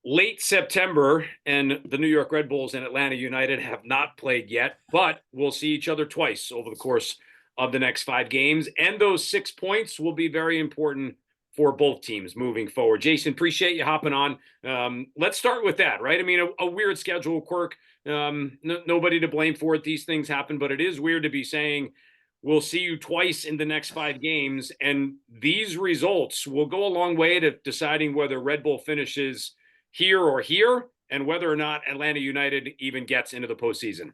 late September, and the New York Red Bulls and Atlanta United have not played yet, but we'll see each other twice over the course of the next 5 games. And those 6 points will be very important for both teams moving forward. Jason, appreciate you hopping on. Let's start with that, right? I mean, a weird schedule quirk. Nobody to blame for it. These things happen, but it is weird to be saying, we'll see you twice in the next 5 games. And these results will go a long way to deciding whether Red Bull finishes here or here, and whether or not Atlanta United even gets into the postseason.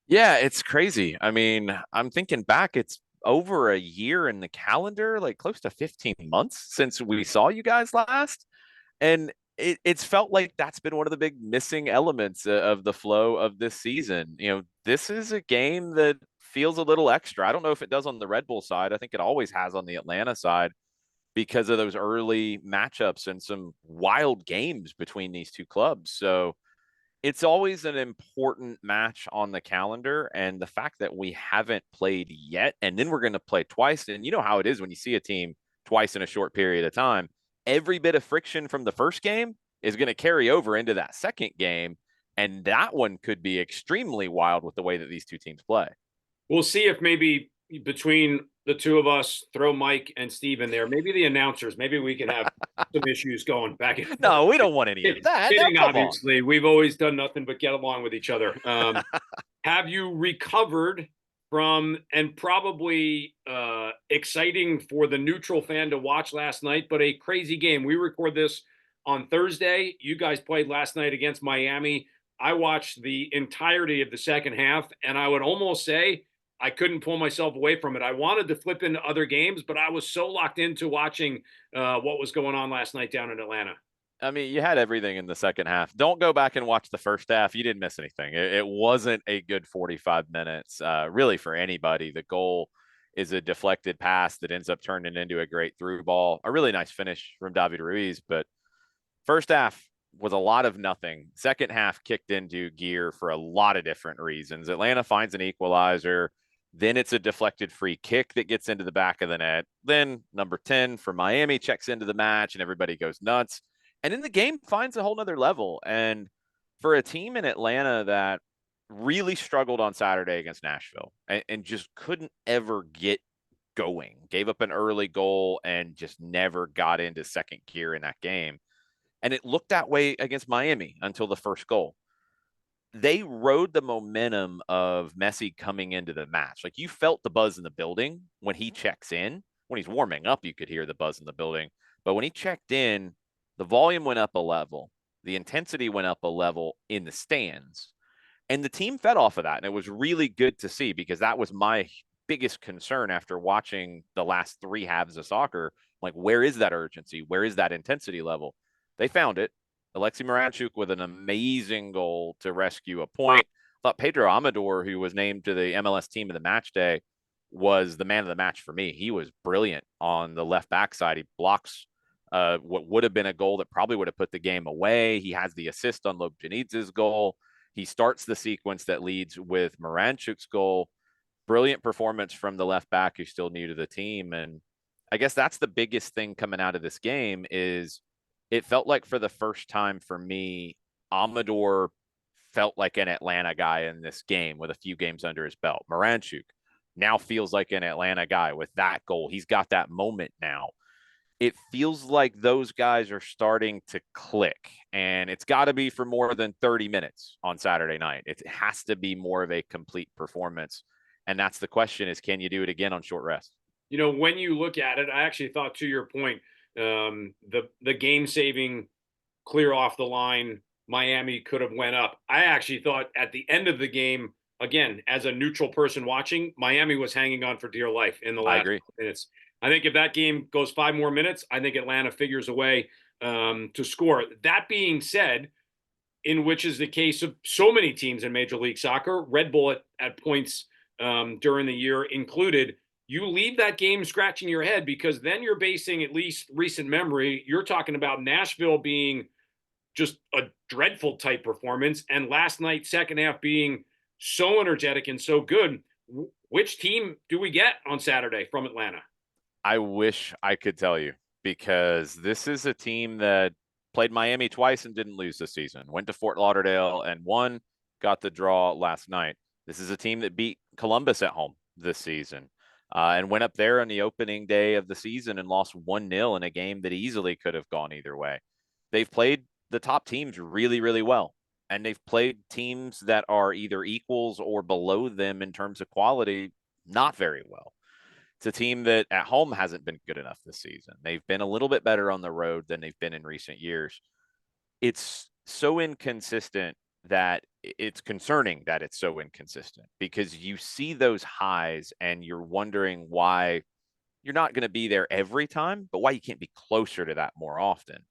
Yeah, it's crazy. I mean, I'm thinking back, it's over a year in the calendar, like close to 15 months since we saw you guys last. And it's felt like that's been one of the big missing elements of the flow of this season. This is a game that feels a little extra. I don't know if it does on the Red Bull side. I think it always has on the Atlanta side because of those early matchups and some wild games between these two clubs. So it's always an important match on the calendar. And the fact that we haven't played yet, and then we're going to play twice. And you know how it is when you see a team twice in a short period of time, every bit of friction from the first game is going to carry over into that second game. And that one could be extremely wild with the way that these two teams play. We'll see if maybe between the two of us, throw Mike and Steve in there, maybe the announcers, maybe we can have some issues going back and forth. No, we don't want any of that. Kidding, no, come obviously. on. We've always done nothing but get along with each other. Have you recovered from, and probably exciting for the neutral fan to watch last night, but a crazy game? We record this on Thursday. You guys played last night against Miami. I watched the entirety of the second half, and I would almost say I couldn't pull myself away from it. I wanted to flip into other games, but I was so locked into watching what was going on last night down in Atlanta. I mean, you had everything in the second half. Don't go back and watch the first half. You didn't miss anything. It wasn't a good 45 minutes, really, for anybody. The goal is a deflected pass that ends up turning into a great through ball. A really nice finish from David Ruiz. But first half was a lot of nothing. Second half kicked into gear for a lot of different reasons. Atlanta finds an equalizer. Then it's a deflected free kick that gets into the back of the net. Then number 10 for Miami checks into the match and everybody goes nuts. And then the game finds a whole nother level. And for a team in Atlanta that really struggled on Saturday against Nashville and just couldn't ever get going, gave up an early goal and just never got into second gear in that game. And it looked that way against Miami until the first goal. They rode the momentum of Messi coming into the match. Like, you felt the buzz in the building when he checks in. When he's warming up, you could hear the buzz in the building. But when he checked in, the volume went up a level. The intensity went up a level in the stands. And the team fed off of that. And it was really good to see, because that was my biggest concern after watching the last 3 halves of soccer. Like, where is that urgency? Where is that intensity level? They found it. Alexei Miranchuk with an amazing goal to rescue a point. I thought Pedro Amador, who was named to the MLS team of the match day, was the man of the match for me. He was brilliant on the left back side. He blocks what would have been a goal that probably would have put the game away. He has the assist on Lobjanidze's goal. He starts the sequence that leads with Miranchuk's goal. Brilliant performance from the left back, who's still new to the team. And I guess that's the biggest thing coming out of this game is it felt like for the first time for me, Amador felt like an Atlanta guy in this game with a few games under his belt. Miranchuk now feels like an Atlanta guy with that goal. He's got that moment now. It feels like those guys are starting to click, and it's got to be for more than 30 minutes on Saturday night. It has to be more of a complete performance. And that's the question is, can you do it again on short rest? You know, when you look at it, I actually thought, to your point, the game saving clear off the line, Miami could have went up. I actually thought at the end of the game, again, as a neutral person watching, Miami was hanging on for dear life in the I last agree. minutes. I think if that game goes 5 more minutes, I think Atlanta figures a way to score. That being said, in which is the case of so many teams in Major League Soccer, Red Bull at points during the year included, you leave that game scratching your head, because then you're basing, at least recent memory, you're talking about Nashville being just a dreadful type performance, and last night, second half, being so energetic and so good. Which team do we get on Saturday from Atlanta? I wish I could tell you, because this is a team that played Miami twice and didn't lose this season. Went to Fort Lauderdale and won, got the draw last night. This is a team that beat Columbus at home this season and went up there on the opening day of the season and lost 1-0 in a game that easily could have gone either way. They've played the top teams really, really well. And they've played teams that are either equals or below them in terms of quality not very well. It's a team that at home hasn't been good enough this season. They've been a little bit better on the road than they've been in recent years. It's so inconsistent that it's concerning that it's so inconsistent, because you see those highs and you're wondering why you're not going to be there every time, but why you can't be closer to that more often.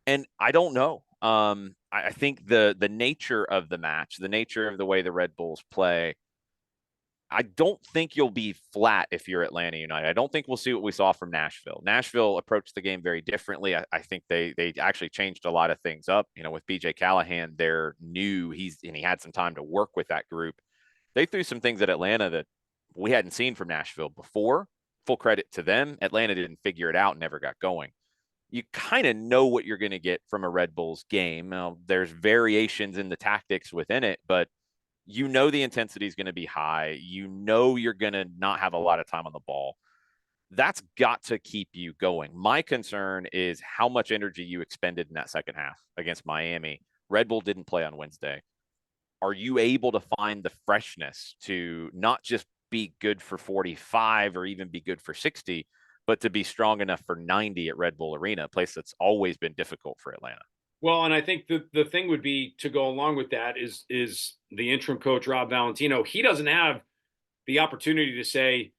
And I don't know. I think the nature of the match, the nature of the way the Red Bulls play, I don't think you'll be flat if you're Atlanta United. I don't think we'll see what we saw from Nashville. Nashville approached the game very differently. I think they actually changed a lot of things up. You know, with BJ Callahan, they're new. He had some time to work with that group. They threw some things at Atlanta that we hadn't seen from Nashville before. Full credit to them. Atlanta didn't figure it out and never got going. You kind of know what you're going to get from a Red Bulls game. Now, there's variations in the tactics within it, but you know the intensity is going to be high. You know you're going to not have a lot of time on the ball. That's got to keep you going. My concern is how much energy you expended in that second half against Miami. Red Bull didn't play on Wednesday. Are you able to find the freshness to not just be good for 45 or even be good for 60, but to be strong enough for 90 at Red Bull Arena, a place that's always been difficult for Atlanta? Well, and I think the thing would be to go along with that is the interim coach Rob Valentino. He doesn't have the opportunity to say,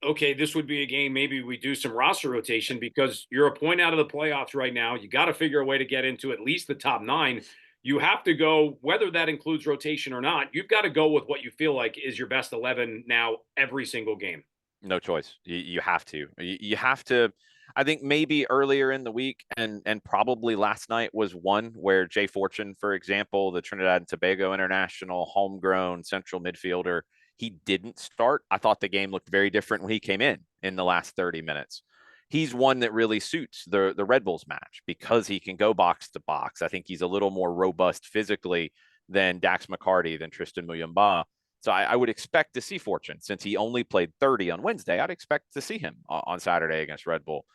okay, this would be a game. Maybe we do some roster rotation, because you're a point out of the playoffs right now. You got to figure a way to get into at least the top 9. You have to go, whether that includes rotation or not. You've got to go with what you feel like is your best 11 now every single game. No choice. You have to. You have to. I think maybe earlier in the week and probably last night was one where Jay Fortune, for example, the Trinidad and Tobago international homegrown central midfielder, he didn't start. I thought the game looked very different when he came in the last 30 minutes. He's one that really suits the Red Bulls match because he can go box to box. I think he's a little more robust physically than Dax McCarty, than Tristan Muyumba. So I would expect to see Fortune, since he only played 30 on Wednesday. I'd expect to see him on Saturday against Red Bull.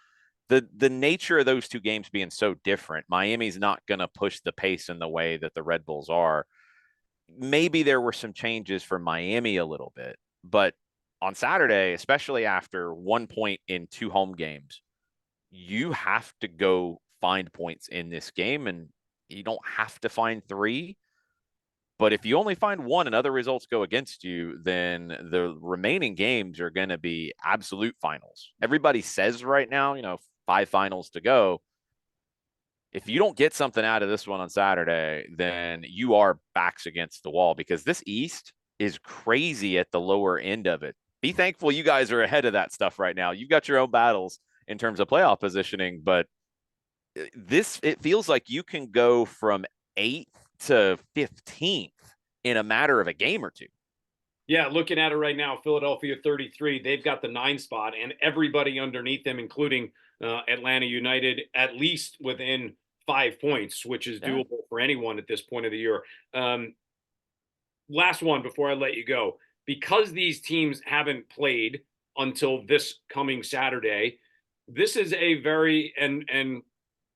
The nature of those two games being so different, Miami's not going to push the pace in the way that the Red Bulls are. Maybe there were some changes for Miami a little bit, but on Saturday, especially after 1 point in 2 home games, you have to go find points in this game, and you don't have to find 3. But if you only find 1 and other results go against you, then the remaining games are going to be absolute finals. Everybody says right now, 5 finals to go. If you don't get something out of this one on Saturday, then you are backs against the wall, because this East is crazy at the lower end of it. Be thankful you guys are ahead of that stuff right now. You've got your own battles in terms of playoff positioning, but it feels like you can go from 8th to 15th in a matter of a game or 2. Yeah, looking at it right now, Philadelphia 33, they've got the 9 spot, and everybody underneath them, including Atlanta United, at least within 5 points, which is doable for anyone at this point of the year. Last one before I let you go. Because these teams haven't played until this coming Saturday, this is a very, and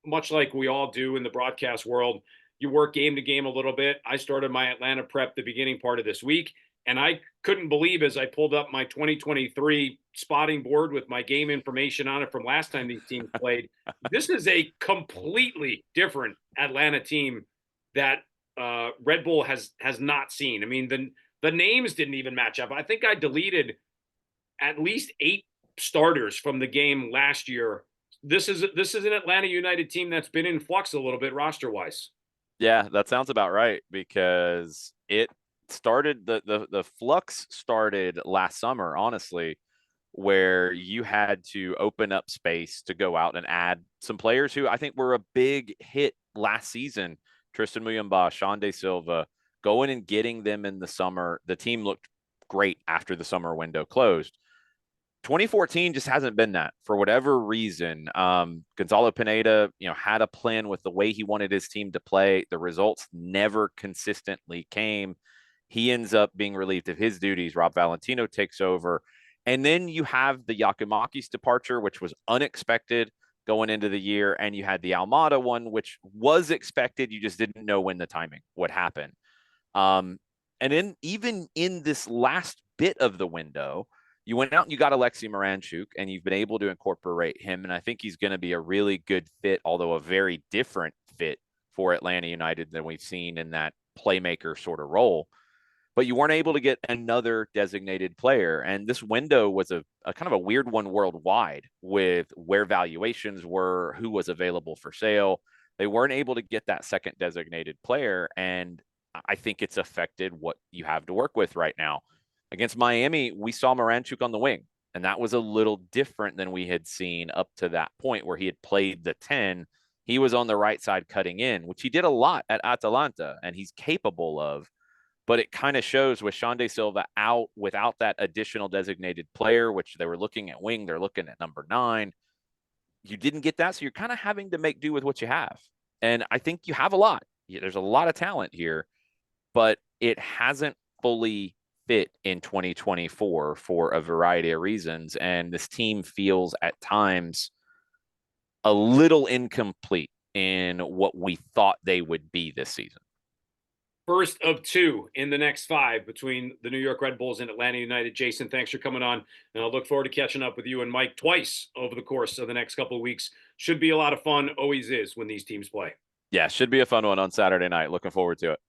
much like we all do in the broadcast world, you work game to game a little bit. I started my Atlanta prep the beginning part of this week, and I couldn't believe, as I pulled up my 2023 spotting board with my game information on it from last time these teams played, this is a completely different Atlanta team that Red Bull has not seen. I mean, the names didn't even match up. I think I deleted at least 8 starters from the game last year. This is an Atlanta United team that's been in flux a little bit roster wise. Yeah, that sounds about right, because it started the flux started last summer, honestly, where you had to open up space to go out and add some players who I think were a big hit last season. Tristan Muyumba, Sean De Silva, going and getting them in the summer. The team looked great after the summer window closed. 2014 just hasn't been that for whatever reason. Gonzalo Pineda, had a plan with the way he wanted his team to play. The results never consistently came. He ends up being relieved of his duties. Rob Valentino takes over. And then you have the Yakimakis departure, which was unexpected going into the year. And you had the Almada one, which was expected. You just didn't know when the timing would happen. Even in this last bit of the window, you went out and you got Alexei Miranchuk, and you've been able to incorporate him. And I think he's going to be a really good fit, although a very different fit for Atlanta United than we've seen in that playmaker sort of role. But you weren't able to get another designated player. And this window was a kind of a weird one worldwide with where valuations were, who was available for sale. They weren't able to get that second designated player. And I think it's affected what you have to work with right now. Against Miami, we saw Miranchuk on the wing, and that was a little different than we had seen up to that point where he had played the 10. He was on the right side cutting in, which he did a lot at Atalanta, and he's capable of. But it kind of shows with Sean De Silva out without that additional designated player, which they were looking at wing, they're looking at number 9. You didn't get that, so you're kind of having to make do with what you have. And I think you have a lot. There's a lot of talent here, but it hasn't fully fit in 2024 for a variety of reasons. And this team feels at times a little incomplete in what we thought they would be this season. First of 2 in the next 5 between the New York Red Bulls and Atlanta United. Jason, thanks for coming on. And I'll look forward to catching up with you and Mike twice over the course of the next couple of weeks. Should be a lot of fun. Always is when these teams play. Yeah, should be a fun one on Saturday night. Looking forward to it.